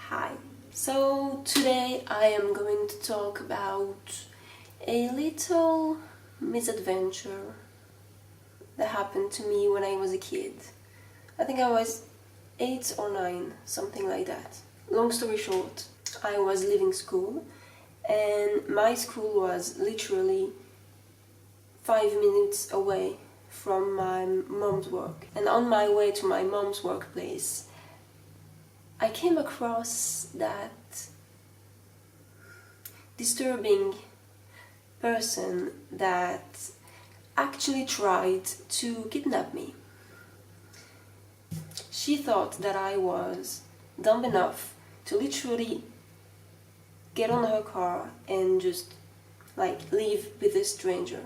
Hi. So today I am going to talk about a little misadventure that happened to me when I was a kid. I think I was 8 or 9, something like that. Long story short, I was leaving school and my school was literally 5 minutes away from my mom's work. And on my way to my mom's workplace, I came across that disturbing person that actually tried to kidnap me. She thought that I was dumb enough to literally get on her car and just leave with a stranger.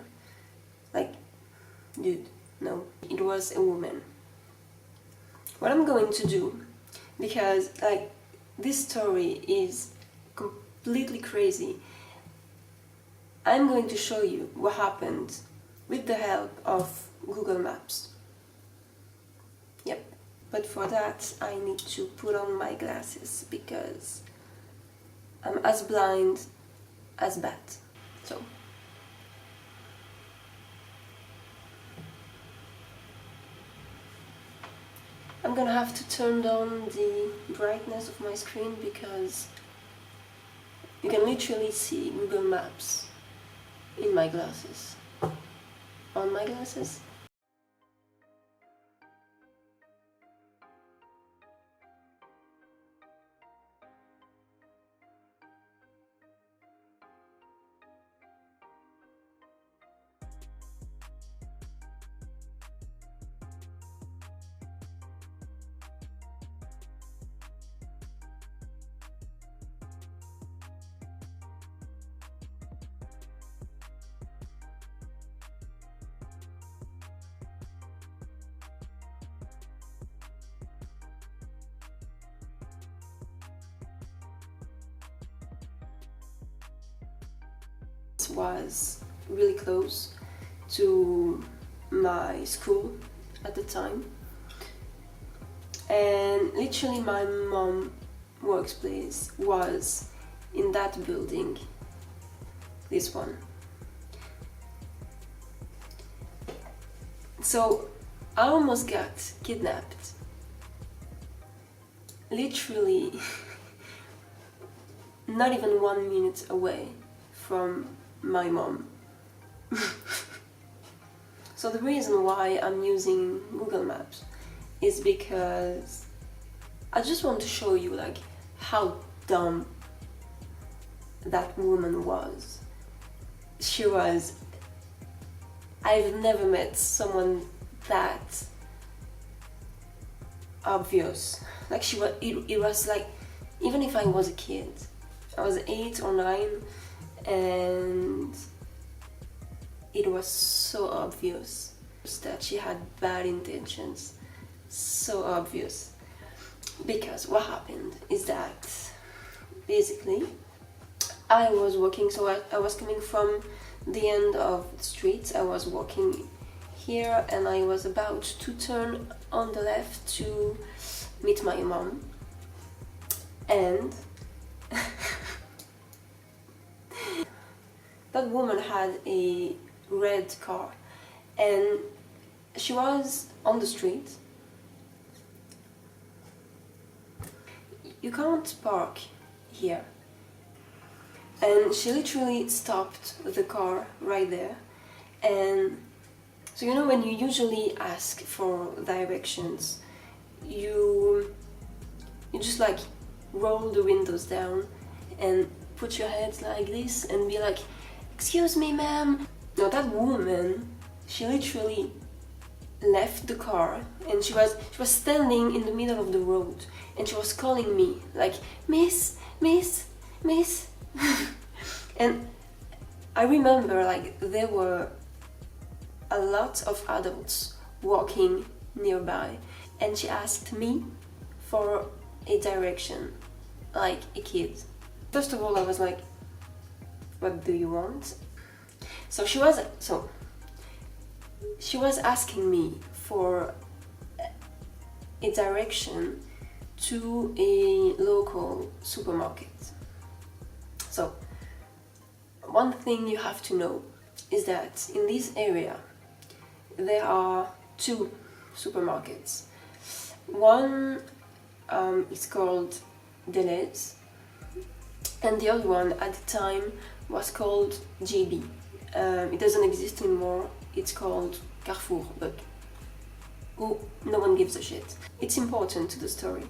Dude, no, it was a woman. What I'm going to do, because this story is completely crazy, I'm going to show you what happened with the help of Google Maps. Yep, but for that I need to put on my glasses because I'm as blind as bat. So I'm gonna have to turn down the brightness of my screen because you can literally see Google Maps in my glasses. On my glasses. Was really close to my school at the time, and literally my mom's workplace was in that building, this one. So I almost got kidnapped, literally not even 1 minute away from my mom. So the reason why I'm using Google Maps is because I just want to show you how dumb that woman was. She was... I've never met someone that obvious. It was even if I was a kid, I was 8 or 9, and it was so obvious that she had bad intentions. So obvious. Because what happened is that basically I was walking, so I was coming from the end of the street. I was walking here and I was about to turn on the left to meet my mom, and that woman had a red car and she was on the street. You can't park here. And she literally stopped the car right there. And so you know when you usually ask for directions, you just roll the windows down and put your head like this and be like, "Excuse me, ma'am." No, that woman, she literally left the car and she was standing in the middle of the road and she was calling me like, "Miss, miss, miss." And I remember there were a lot of adults walking nearby, and she asked me for a direction like a kid. First of all, I was like, "What do you want?" So she was asking me for a direction to a local supermarket. So, one thing you have to know is that in this area there are two supermarkets. One is called Deleuze, and the other one at the time was called GB. It doesn't exist anymore, it's called Carrefour, but no one gives a shit. It's important to the story.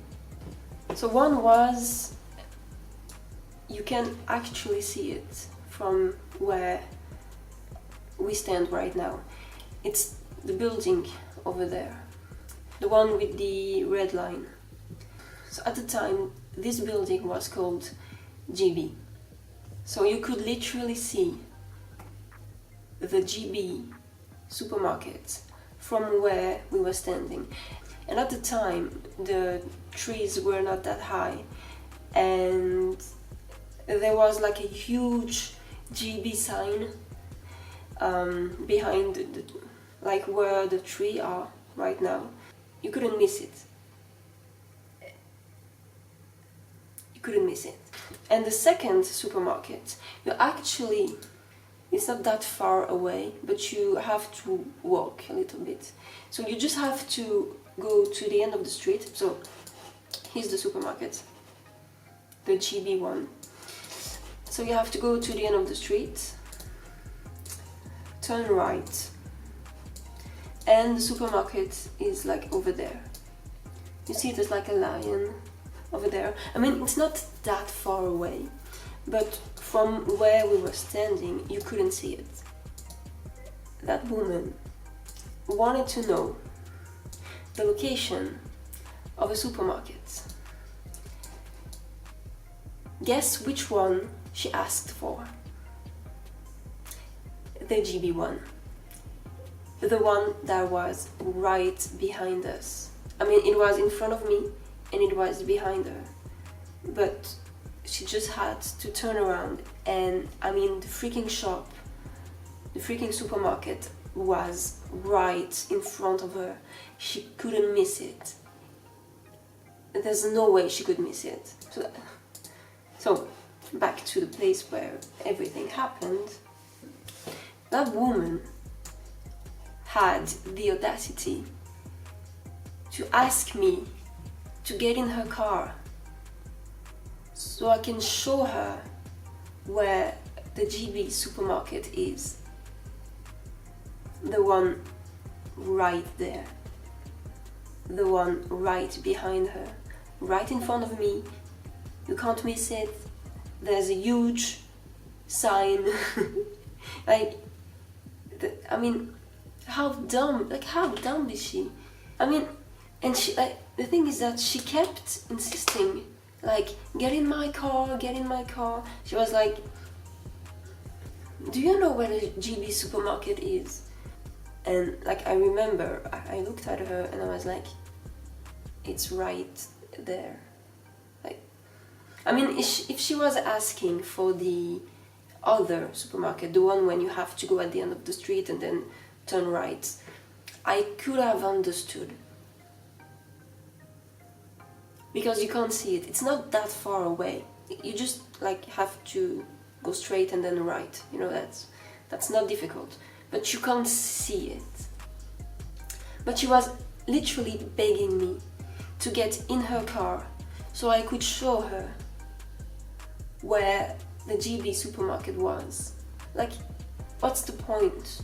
So one was, you can actually see it from where we stand right now. It's the building over there, the one with the red line. So at the time, this building was called GB. So you could literally see the GB supermarket from where we were standing. And at the time, the trees were not that high, and there was like a huge GB sign behind like where the tree are right now. You couldn't miss it. You couldn't miss it. And the second supermarket, it's not that far away, but you have to walk a little bit. So you just have to go to the end of the street. So here's the supermarket, the GB one. So you have to go to the end of the street, turn right, and the supermarket is like over there. You see there's like a lion over there. I mean, it's not that far away, but from where we were standing, you couldn't see it. That woman wanted to know the location of a supermarket. Guess which one she asked for? The GB one. The one that was right behind us. I mean, it was in front of me and it was behind her. But she just had to turn around, and I mean, the freaking shop, the freaking supermarket was right in front of her. She couldn't miss it. There's no way she could miss it. So back to the place where everything happened. That woman had the audacity to ask me to get in her car so I can show her where the GB supermarket is. The one right there. The one right behind her. Right in front of me. You can't miss it. There's a huge sign. I mean, how dumb is she? I mean, and she, the thing is that she kept insisting, like, get in my car, get in my car. She was like, do you know where the GB supermarket is? And like, I remember, I looked at her and I was like, it's right there. Like, I mean, if she was asking for the other supermarket, the one when you have to go at the end of the street and then turn right, I could have understood. Because you can't see it. It's not that far away. You just like have to go straight and then right. You know, that's not difficult. But you can't see it. But she was literally begging me to get in her car so I could show her where the GB supermarket was. Like, what's the point,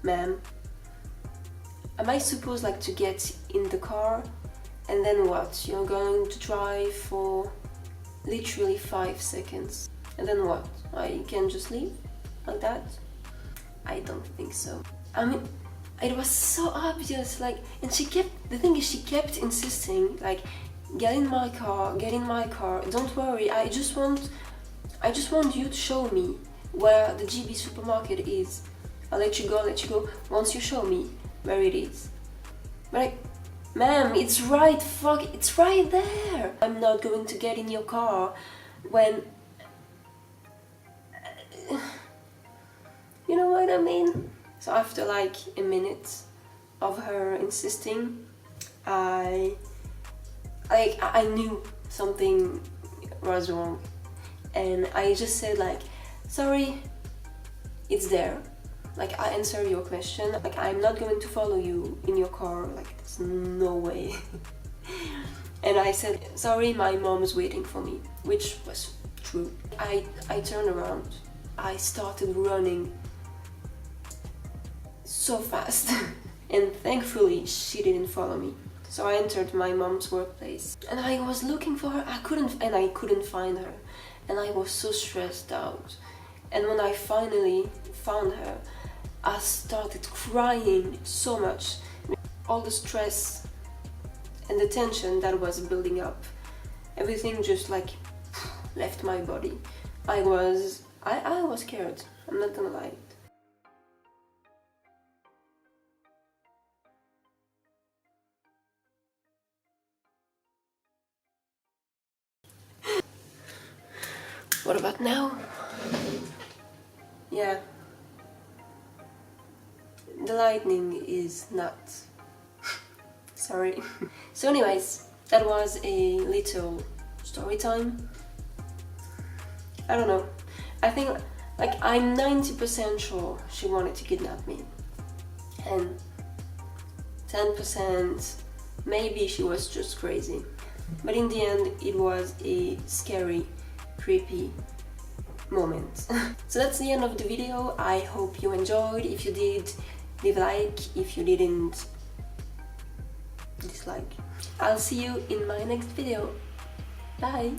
ma'am? Am I supposed like to get in the car and then what? You're going to drive for literally 5 seconds. And then what? I can just leave like that? I don't think so. I mean, it was so obvious, like, and the thing is, she kept insisting, like, get in my car, don't worry, I just want you to show me where the GB supermarket is. I'll let you go once you show me where it is. But like, ma'am, it's right there. I'm not going to get in your car when... You know what I mean? So after like a minute of her insisting, I like I knew something was wrong, and I just said like, sorry, it's there. Like, I answer your question, like I'm not going to follow you in your car, like there's no way. And I said, sorry, my mom's waiting for me, which was true. I turned around, I started running so fast and thankfully she didn't follow me. So I entered my mom's workplace and I was looking for her, I couldn't find her, and I was so stressed out. And when I finally found her, I started crying so much. All the stress and the tension that was building up, everything just like left my body. I was scared, I'm not gonna lie. What about now? Yeah. The lightning is not... sorry. So anyways, that was a little story time. I don't know. I think, like, I'm 90% sure she wanted to kidnap me. And 10% maybe she was just crazy. But in the end, it was a scary, creepy moment. So that's the end of the video. I hope you enjoyed. If you did, leave a like. If you didn't, dislike. I'll see you in my next video. Bye!